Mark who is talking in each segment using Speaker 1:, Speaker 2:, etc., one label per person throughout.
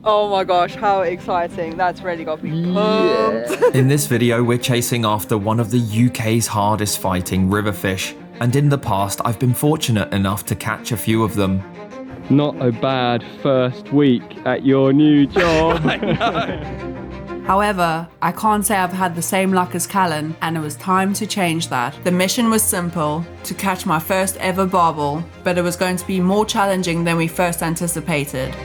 Speaker 1: Oh my gosh, how exciting. That's really got me pumped.
Speaker 2: In this video, we're chasing after one of the UK's hardest fighting riverfish. And in the past, I've been fortunate enough to catch a few of them.
Speaker 3: Not a bad first week at your new job.
Speaker 2: I know.
Speaker 4: However, I can't say I've had the same luck as Callan, and it was time to change that. The mission was simple, to catch my first ever barbel, but it was going to be more challenging than we first anticipated.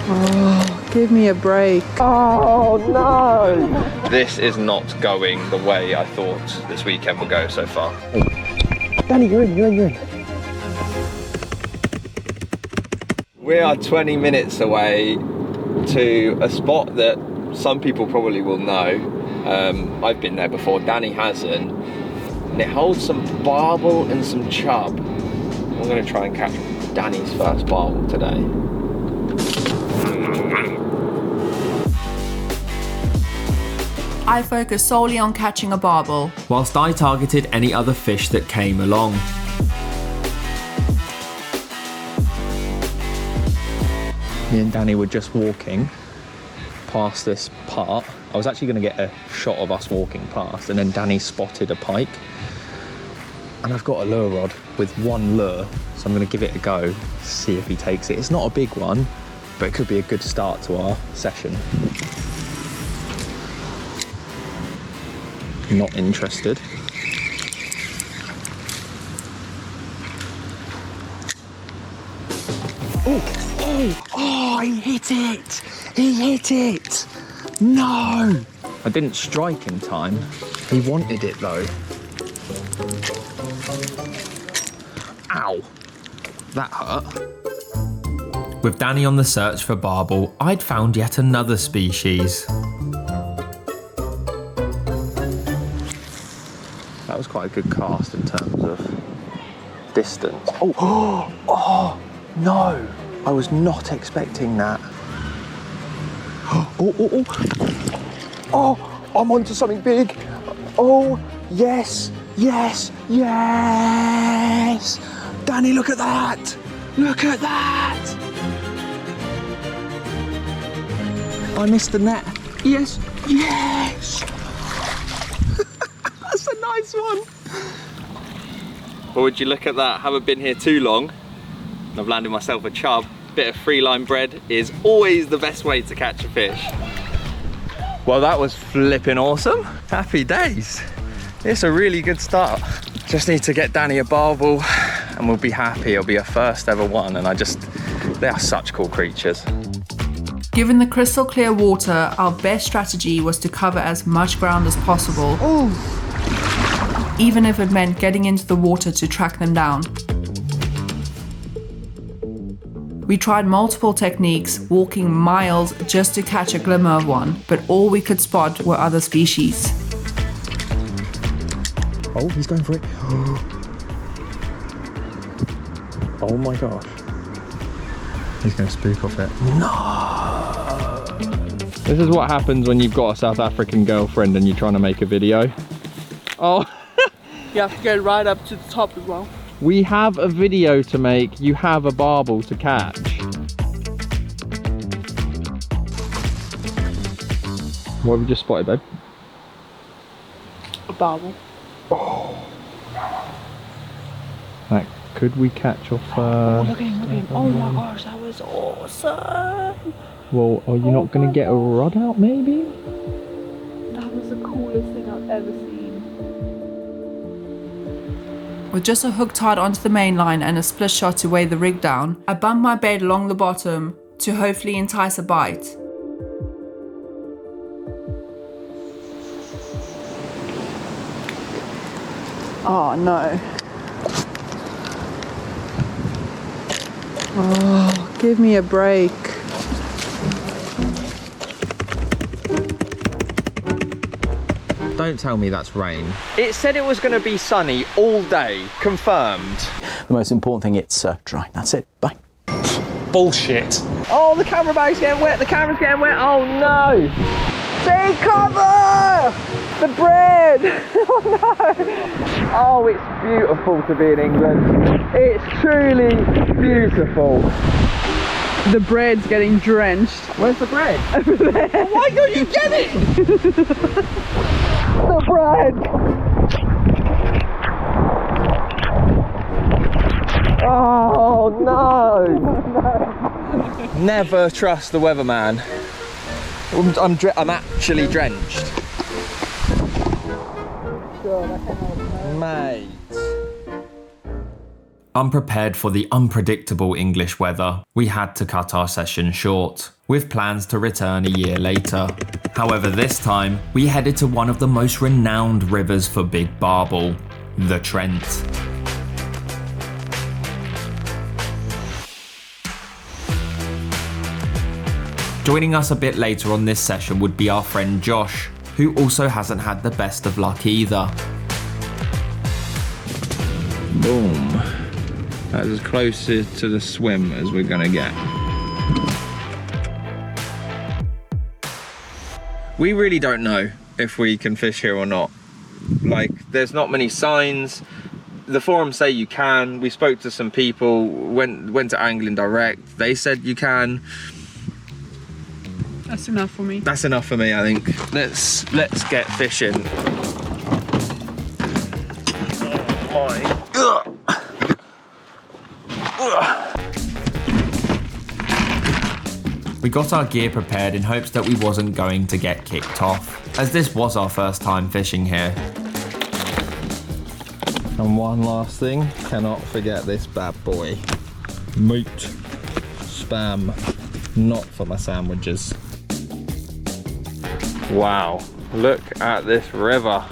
Speaker 1: Oh, give me a break.
Speaker 3: Oh no!
Speaker 2: This is not going the way I thought this weekend would go so far.
Speaker 3: Danny, you're in.
Speaker 2: We are 20 minutes away to a spot that some people probably will know. I've been there before, Dani hasn't. And it holds some barbel and some chub. I'm going to try and catch Dani's first barbel today.
Speaker 4: I focused solely on catching a barbel,
Speaker 2: whilst I targeted any other fish that came along.
Speaker 5: Me and Dani were just walking past this part. I was actually going to get a shot of us walking past, and then Dani spotted a pike. And I've got a lure rod with one lure, so I'm going to give it a go, see if he takes it. It's not a big one, but it could be a good start to our session. Not interested. Oh, he hit it! He hit it! No! I didn't strike in time. He wanted it though. Ow! That hurt.
Speaker 2: With Dani on the search for barbel, I'd found yet another species.
Speaker 5: That was quite a good cast in terms of distance. Oh, no! I was not expecting that. Oh, I'm onto something big. Oh, yes. Dani, look at that. Look at that. I missed the net. Yes. That's a nice one.
Speaker 2: Well, would you look at that? Haven't been here too long. I've landed myself a chub. Bit of free line bread is always the best way to catch a fish. Well, that was flipping awesome. Happy days. It's a really good start. Just need to get Dani a barbel and we'll be happy. It'll be our first ever one, and they are such cool creatures.
Speaker 4: Given the crystal clear water, our best strategy was to cover as much ground as possible. Ooh. Even if it meant getting into the water to track them down. We tried multiple techniques, walking miles just to catch a glimmer of one, but all we could spot were other species.
Speaker 5: Oh, he's going for it. Oh my gosh. He's going to spook off it. No!
Speaker 3: This is what happens when you've got a South African girlfriend and you're trying to make a video. Oh.
Speaker 1: You have to go right up to the top as well.
Speaker 3: We have a video to make, you have a barbel to catch. What have you just spotted, babe?
Speaker 1: A barbel.
Speaker 3: Like, could we catch off
Speaker 1: Look at him. Oh my gosh, that was awesome.
Speaker 3: Well, are you not going to get a rod out, maybe?
Speaker 1: That was the coolest thing I've ever seen.
Speaker 4: With just a hook tied onto the main line and a split shot to weigh the rig down, I bumped my bait along the bottom to hopefully entice a bite.
Speaker 1: Oh no. Oh, give me a break.
Speaker 2: Don't tell me that's rain. It said it was going to be sunny all day, confirmed.
Speaker 6: The most important thing, it's dry. That's it. Bye.
Speaker 2: Bullshit. Oh, the camera bag's getting wet, the camera's getting wet. Oh no. Take cover! The bread! Oh no! Oh, it's beautiful to be in England. It's truly beautiful.
Speaker 1: The bread's getting drenched.
Speaker 3: Where's the bread?
Speaker 1: Over there.
Speaker 3: Why don't you get it?
Speaker 1: The bread.
Speaker 3: Oh no! Never trust the weatherman. I'm actually drenched. Mate.
Speaker 5: Unprepared for the unpredictable English weather, we had to cut our session short, with plans to return a year later. However, this time, we headed to one of the most renowned rivers for big barbel, the Trent. Joining us a bit later on this session would be our friend Josh, who also hasn't had the best of luck either.
Speaker 3: Boom. That's as close to the swim as we're gonna get. We really don't know if we can fish here or not. Like, there's not many signs. The forums say you can. We spoke to some people, went to Angling Direct. They said you can.
Speaker 1: That's enough for me.
Speaker 3: That's enough for me, I think. Let's get fishing. Oh my. Ugh.
Speaker 5: We got our gear prepared in hopes that we wasn't going to get kicked off, as this was our first time fishing here.
Speaker 3: And one last thing, cannot forget this bad boy. Meat. Spam. Not for my sandwiches. Wow, look at this river.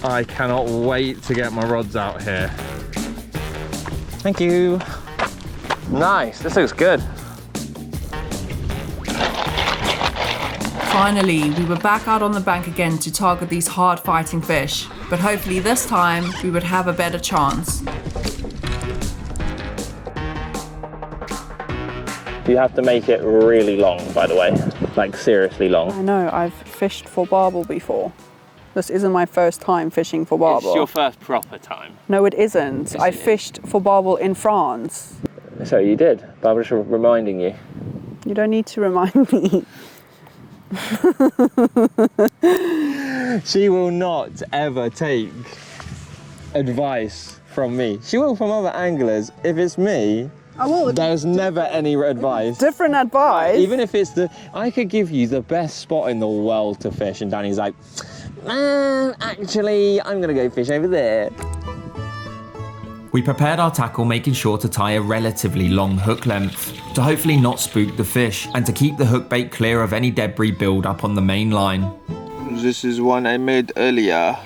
Speaker 3: I cannot wait to get my rods out here. Thank you. Nice, this looks good.
Speaker 4: Finally, we were back out on the bank again to target these hard-fighting fish, but hopefully this time we would have a better chance.
Speaker 3: You have to make it really long, by the way. Like, seriously long.
Speaker 1: I know, I've fished for barbel before. This isn't my first time fishing for barbel.
Speaker 2: It's your first proper time.
Speaker 1: No, it isn't. I fished for barbel in France.
Speaker 3: So you did, but I was just reminding you.
Speaker 1: You don't need to remind me.
Speaker 3: She will not ever take advice from me. She will from other anglers. If it's me,
Speaker 1: I will.
Speaker 3: there's never any advice.
Speaker 1: Different advice.
Speaker 3: Even if it's I could give you the best spot in the world to fish, and Danny's like, actually, I'm gonna go fish over there.
Speaker 5: We prepared our tackle, making sure to tie a relatively long hook length to hopefully not spook the fish and to keep the hook bait clear of any debris build up on the main line.
Speaker 3: This is one I made earlier.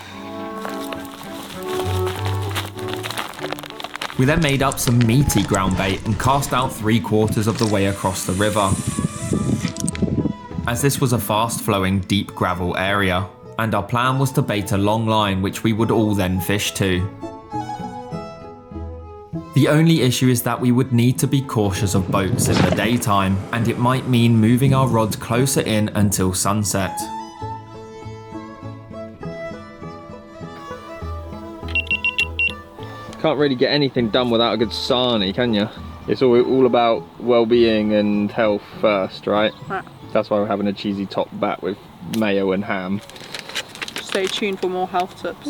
Speaker 5: We then made up some meaty ground bait and cast out 3/4 of the way across the river, as this was a fast flowing deep gravel area, and our plan was to bait a long line which we would all then fish to. The only issue is that we would need to be cautious of boats in the daytime, and it might mean moving our rods closer in until sunset.
Speaker 3: Can't really get anything done without a good sarnie, can you? It's all about well-being and health first, right?
Speaker 1: Right.
Speaker 3: That's why we're having a cheesy top bat with mayo and ham.
Speaker 1: Stay tuned for more health tips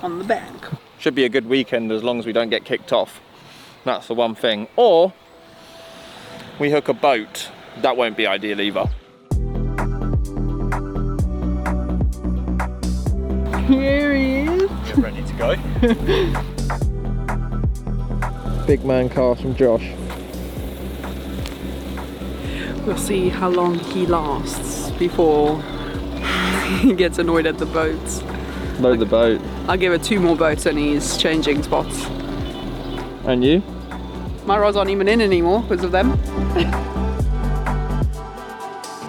Speaker 1: on the bank.
Speaker 3: Should be a good weekend as long as we don't get kicked off. That's the one thing. Or we hook a boat. That won't be ideal either.
Speaker 1: Here he is.
Speaker 3: We're ready to go. Big man cast from Josh.
Speaker 1: We'll see how long he lasts before he gets annoyed at the boats.
Speaker 3: Load the boat.
Speaker 1: I'll give it 2 more boats and he's changing spots.
Speaker 3: And you?
Speaker 1: My rods aren't even in anymore because of them.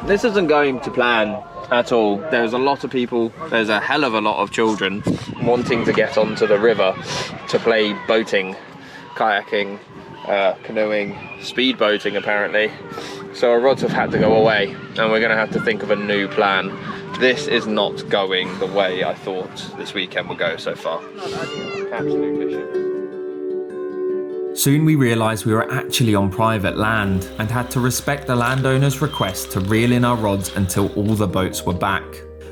Speaker 3: This isn't going to plan at all. There's a lot of people, there's a hell of a lot of children wanting to get onto the river to play boating, kayaking, canoeing, speedboating apparently. So our rods have had to go away and we're gonna have to think of a new plan. This is not going the way I thought this weekend would go so far.
Speaker 1: Not ideal.
Speaker 3: Absolute mission.
Speaker 5: Soon we realised we were actually on private land and had to respect the landowner's request to reel in our rods until all the boats were back.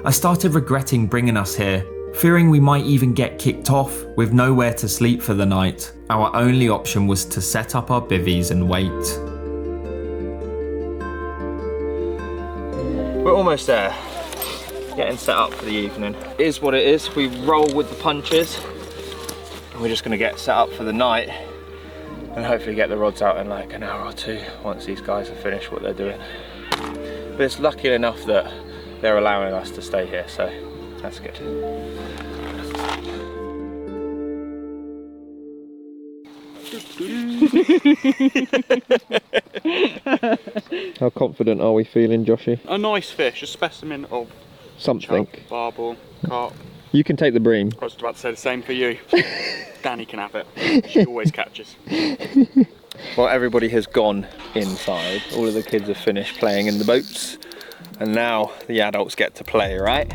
Speaker 5: I started regretting bringing us here, fearing we might even get kicked off with nowhere to sleep for the night. Our only option was to set up our bivvies and wait.
Speaker 3: We're almost there. Getting set up for the evening. It is what it is. We roll with the punches. We're just gonna get set up for the night and hopefully get the rods out in like an hour or two once these guys have finished what they're doing. But it's lucky enough that they're allowing us to stay here, so that's good. How confident are we feeling, Joshy?
Speaker 2: A nice fish, a specimen of
Speaker 3: Something.
Speaker 2: chub, barbel, carp.
Speaker 3: You can take the bream.
Speaker 2: I was about to say the same for you. Dani can have it. She always catches.
Speaker 3: Well, everybody has gone inside. All of the kids have finished playing in the boats. And now the adults get to play, right?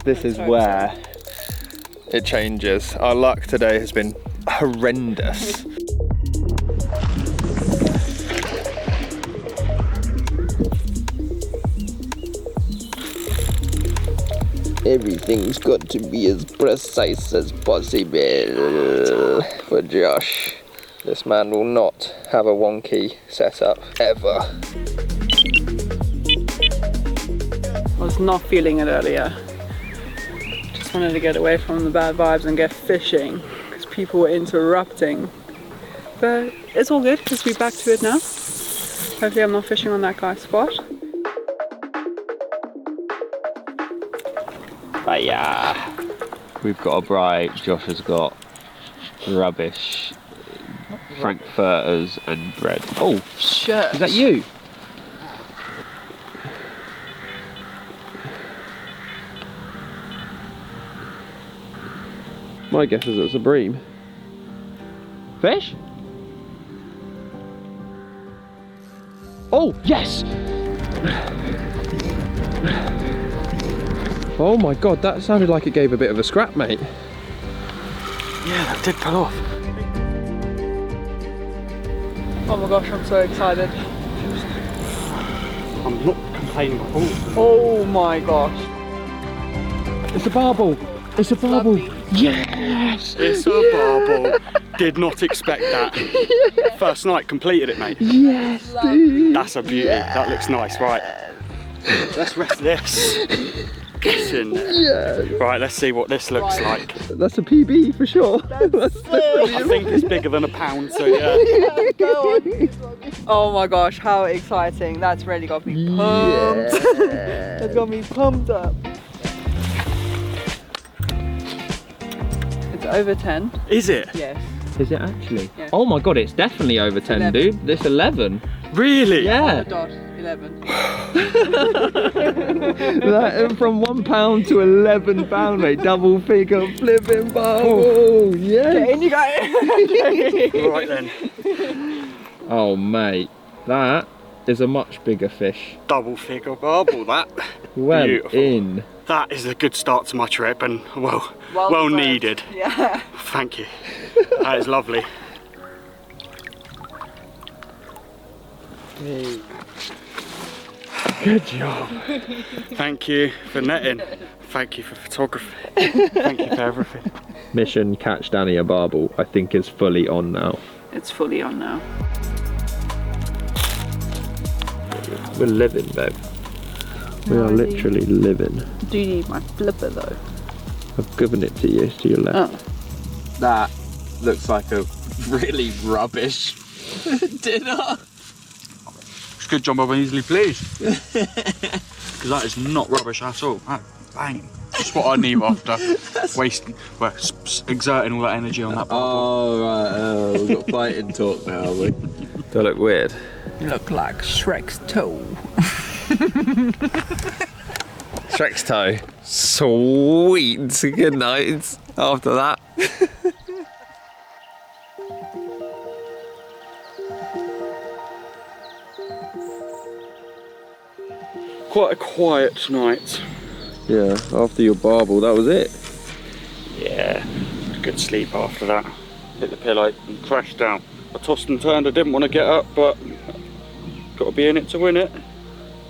Speaker 3: This is where it changes. Our luck today has been horrendous. Everything's got to be as precise as possible for Josh. This man will not have a wonky setup ever.
Speaker 1: I was not feeling it earlier. Just wanted to get away from the bad vibes and get fishing because people were interrupting. But it's all good because we're back to it now. Hopefully I'm not fishing on that guy's spot.
Speaker 3: But yeah, we've got a bright. Josh has got rubbish, frankfurters and bread. Oh,
Speaker 1: Shit.
Speaker 3: is that you? My guess is it's a bream. Fish? Oh, yes! Oh my god, that sounded like it gave a bit of a scrap, mate.
Speaker 2: Yeah, that did pull off.
Speaker 1: Oh my gosh, I'm so excited.
Speaker 2: I'm not complaining at all.
Speaker 1: Oh my gosh.
Speaker 3: It's a barbel! It's a barbel! Yes!
Speaker 2: It's a barbel. Did not expect that. First night completed it, mate.
Speaker 3: Yes, dude!
Speaker 2: That's a beauty. That looks nice, right? Let's rest this. Get in there.
Speaker 3: Yeah.
Speaker 2: Right, let's see what this looks like.
Speaker 3: That's a PB for sure.
Speaker 2: I think it's bigger than a pound, so yeah.
Speaker 1: Go on. Oh my gosh, how exciting. That's really got me pumped. That's got me pumped up. It's over 10.
Speaker 2: Is it?
Speaker 1: Yes.
Speaker 3: Is it actually?
Speaker 1: Yeah.
Speaker 3: Oh my god, it's definitely over 10,
Speaker 1: 11.
Speaker 3: dude. This 11.
Speaker 2: Really?
Speaker 3: Yeah.
Speaker 1: Dot 11.
Speaker 3: That, from £1 to £11, mate. Double figure flipping barbel. Yeah.
Speaker 1: Get in, you guys.
Speaker 2: Right then.
Speaker 3: Oh mate, that is a much bigger fish.
Speaker 2: Double figure barbel, that.
Speaker 3: Well
Speaker 2: Beautiful.
Speaker 3: in.
Speaker 2: That is a good start to my trip and well
Speaker 1: deserved.
Speaker 2: needed.
Speaker 1: Yeah.
Speaker 2: Thank you. That is lovely. Good job. Thank you for netting. Thank you for photography. Thank you for everything.
Speaker 3: Mission catch Dani a barbel, I think is fully on now.
Speaker 1: It's fully on now.
Speaker 3: We're living, babe. We are literally living.
Speaker 1: Do you need my flipper though?
Speaker 3: I've given it to you, to your left.
Speaker 1: Oh.
Speaker 3: That looks like a really rubbish dinner.
Speaker 2: It's good job I'm easily pleased. Because that is not rubbish at all. That, bang. Just what I need after wasting, well, exerting all that energy on that barbel.
Speaker 3: Oh right, we've got fighting talk now, have we? Do I look weird?
Speaker 1: You look like Shrek's toe.
Speaker 3: Shrek's toe. Sweet. Good night after that.
Speaker 2: Quite a quiet night.
Speaker 3: Yeah, after your barbel, that was it.
Speaker 2: Yeah, good sleep after that. Hit the pillow and crashed down.
Speaker 7: I tossed and turned, I didn't want to get up, but got to be in it to win it.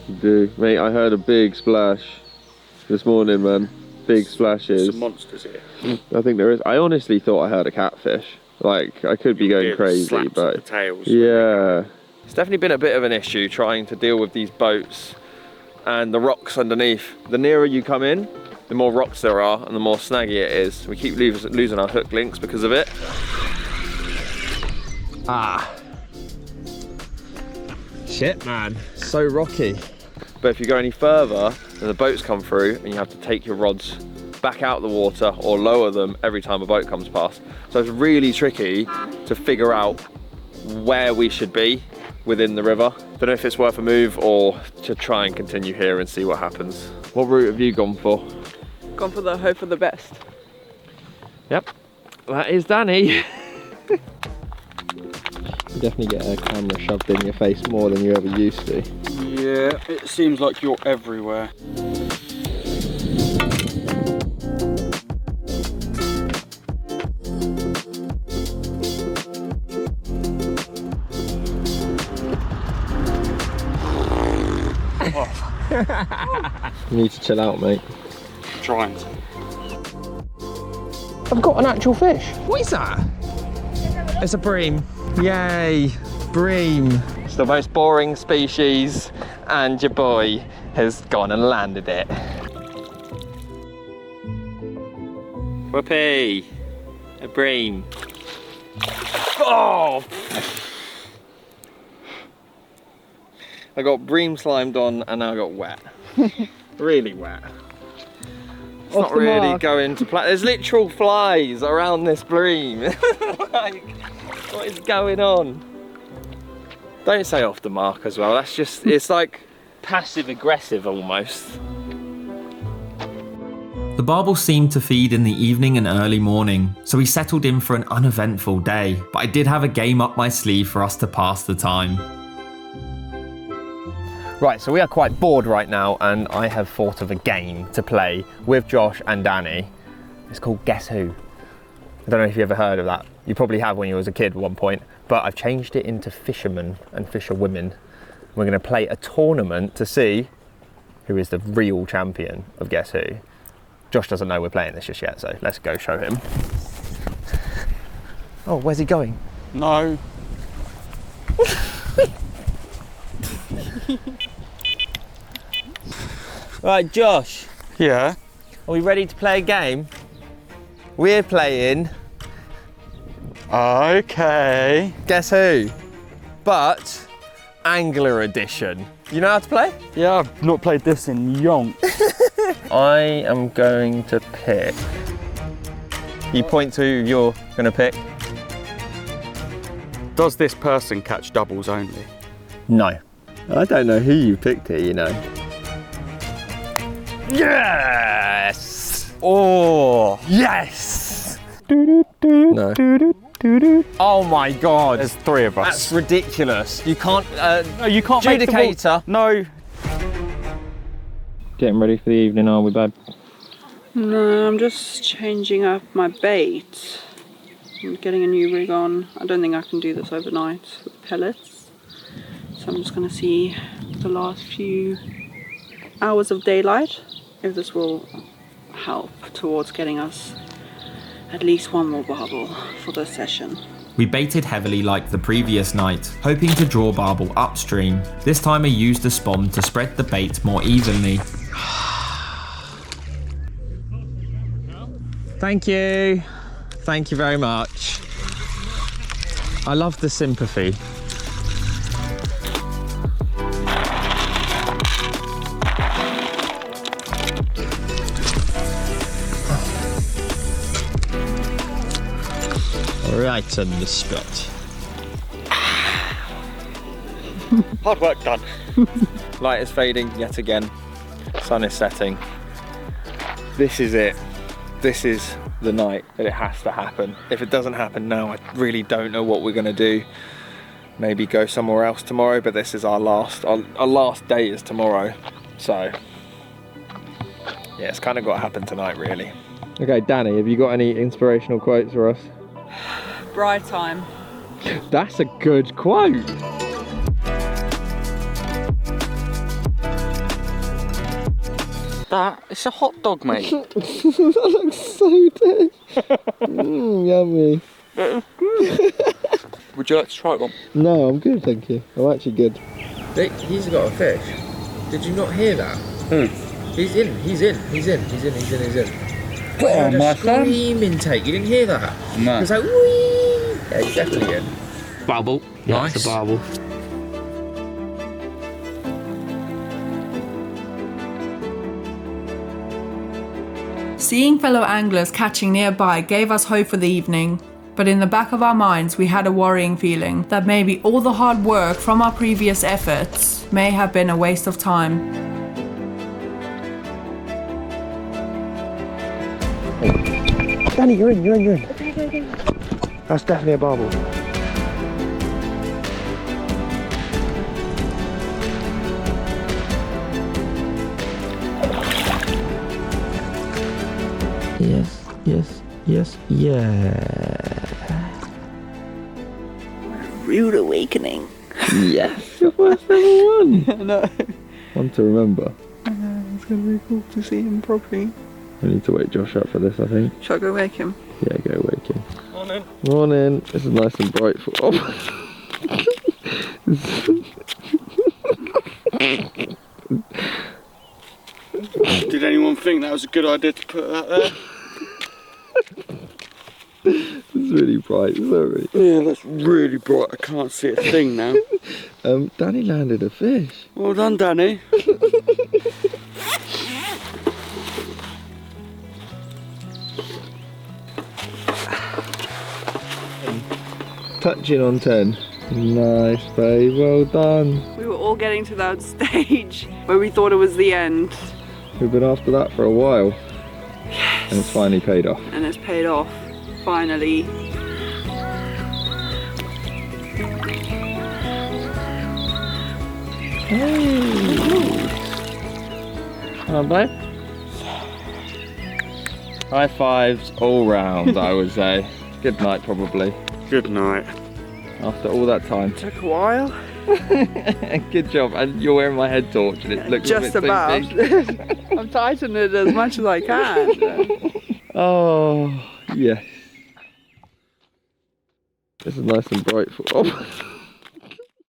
Speaker 8: You do. Mate, I heard a big splash this morning, man. Big splashes.
Speaker 7: Some monsters here.
Speaker 8: I think there is. I honestly thought I heard a catfish. Like, I could be going crazy, but yeah.
Speaker 3: It's definitely been a bit of an issue trying to deal with these boats and the rocks underneath. The nearer you come in, the more rocks there are and the more snaggy it is. We keep losing our hook links because of it.
Speaker 5: Ah. Shit, man. So rocky.
Speaker 3: But if you go any further, then the boats come through and you have to take your rods back out the water or lower them every time a boat comes past. So it's really tricky to figure out where we should be within the river. Don't know if it's worth a move or to try and continue here and see what happens. What route have you gone for?
Speaker 1: Gone for the hope for the best.
Speaker 3: Yep, that is Dani.
Speaker 8: You definitely get a camera shoved in your face more than you ever used to.
Speaker 7: Yeah, it seems like you're everywhere.
Speaker 8: You need to chill out, mate.
Speaker 7: I'm trying to.
Speaker 5: I've got an actual fish. What is that? It's a bream. Yay, bream.
Speaker 3: It's the most boring species and your boy has gone and landed it. Whoopee, a bream. Oh! I got bream slimed on and now I got wet. Really wet. It's not really going to plan. There's literal flies around this bream. Like, what is going on? Don't say off the mark as well. That's just, it's like passive aggressive almost.
Speaker 9: The barbel seemed to feed in the evening and early morning, so we settled in for an uneventful day, but I did have a game up my sleeve for us to pass the time.
Speaker 3: Right, so we are quite bored right now and I have thought of a game to play with Josh and Dani. It's called Guess Who. I don't know if you ever heard of that. You probably have when you was a kid at one point, but I've changed it into fishermen and fisherwomen. We're gonna play a tournament to see who is the real champion of Guess Who. Josh doesn't know we're playing this just yet, so let's go show him. Oh, where's he going?
Speaker 7: No.
Speaker 3: Right, Josh.
Speaker 7: Yeah.
Speaker 3: Are we ready to play a game? We're playing
Speaker 7: Okay.
Speaker 3: Guess Who, but Angler Edition. You know how to play?
Speaker 7: Yeah, I've not played this in yonks.
Speaker 3: I am going to pick. You point to who you're going to pick?
Speaker 7: Does this person catch doubles only?
Speaker 3: No.
Speaker 8: I don't know who you picked here, you know.
Speaker 3: Yes! Oh! Yes!
Speaker 8: No.
Speaker 3: Oh my God!
Speaker 7: There's three of us.
Speaker 3: That's ridiculous. You can't.
Speaker 7: No, you can't make the
Speaker 3: Judicator.
Speaker 7: No.
Speaker 8: Getting ready for the evening, are we, babe?
Speaker 1: No, I'm just changing up my bait. I'm getting a new rig on. I don't think I can do this overnight with pellets. So I'm just going to see the last few hours of daylight, if this will help towards getting us at least one more barbel for this session.
Speaker 9: We baited heavily like the previous night, hoping to draw barbel upstream. This time I used a spom to spread the bait more evenly.
Speaker 5: Thank you. Thank you very much. I love the sympathy. Right on the spot.
Speaker 3: Hard work done. Light is fading yet again. Sun is setting. This is it. This is the night that it has to happen. If it doesn't happen now, I really don't know what we're gonna do. Maybe go somewhere else tomorrow, but this is our last day is tomorrow. So yeah, it's kind of got to happen tonight, really.
Speaker 8: Okay, Dani, have you got any inspirational quotes for us?
Speaker 1: Bright time.
Speaker 8: That's a good quote.
Speaker 2: It's a hot dog, mate.
Speaker 8: That looks so dead. Yummy.
Speaker 2: Would you like to try one?
Speaker 8: No, I'm good, thank you. I'm actually good.
Speaker 3: He's got a fish. Did you not hear that?
Speaker 7: Who?
Speaker 3: He's in.
Speaker 7: Oh, my son.
Speaker 3: Scream intake. You didn't hear that?
Speaker 7: No.
Speaker 3: It's like, whee! Yeah, he's definitely in.
Speaker 5: Barbel. Yeah,
Speaker 3: Nice.
Speaker 5: it's a barbel.
Speaker 4: Seeing fellow anglers catching nearby gave us hope for the evening, but in the back of our minds we had a worrying feeling that maybe all the hard work from our previous efforts may have been a waste of time.
Speaker 8: Danny, you're in. That's definitely a barbel. Yes, yeah.
Speaker 1: Rude awakening.
Speaker 8: Yes, your first ever one.
Speaker 1: I know.
Speaker 8: One to remember.
Speaker 1: It's gonna be cool to see him properly.
Speaker 8: We need to wake Josh up for this, I think.
Speaker 1: Shall I go wake him?
Speaker 8: Yeah, go wake him.
Speaker 2: Morning.
Speaker 8: Morning. This is nice and bright for. Oh.
Speaker 7: Did anyone think that was a good idea to put that there?
Speaker 8: It's really bright, sorry.
Speaker 7: Yeah, that's really bright. I can't see a thing now.
Speaker 8: Danny landed a fish.
Speaker 7: Well done, Danny.
Speaker 8: Touching on 10. Nice, babe. Well done.
Speaker 1: We were all getting to that stage where we thought it was the end.
Speaker 8: We've been after that for a while. Yes. And it's finally paid off.
Speaker 1: And it's paid off. Finally.
Speaker 8: Come on, babe. High fives all round, I would say. Good night, probably.
Speaker 7: Good night.
Speaker 8: After all that time.
Speaker 1: Took a while.
Speaker 8: Good job. And you're wearing my head torch and it looks
Speaker 1: just
Speaker 8: a bit
Speaker 1: about.
Speaker 8: too big.
Speaker 1: I'm tightening it as much as I can.
Speaker 8: Oh, yes. This is nice and bright for. Oh.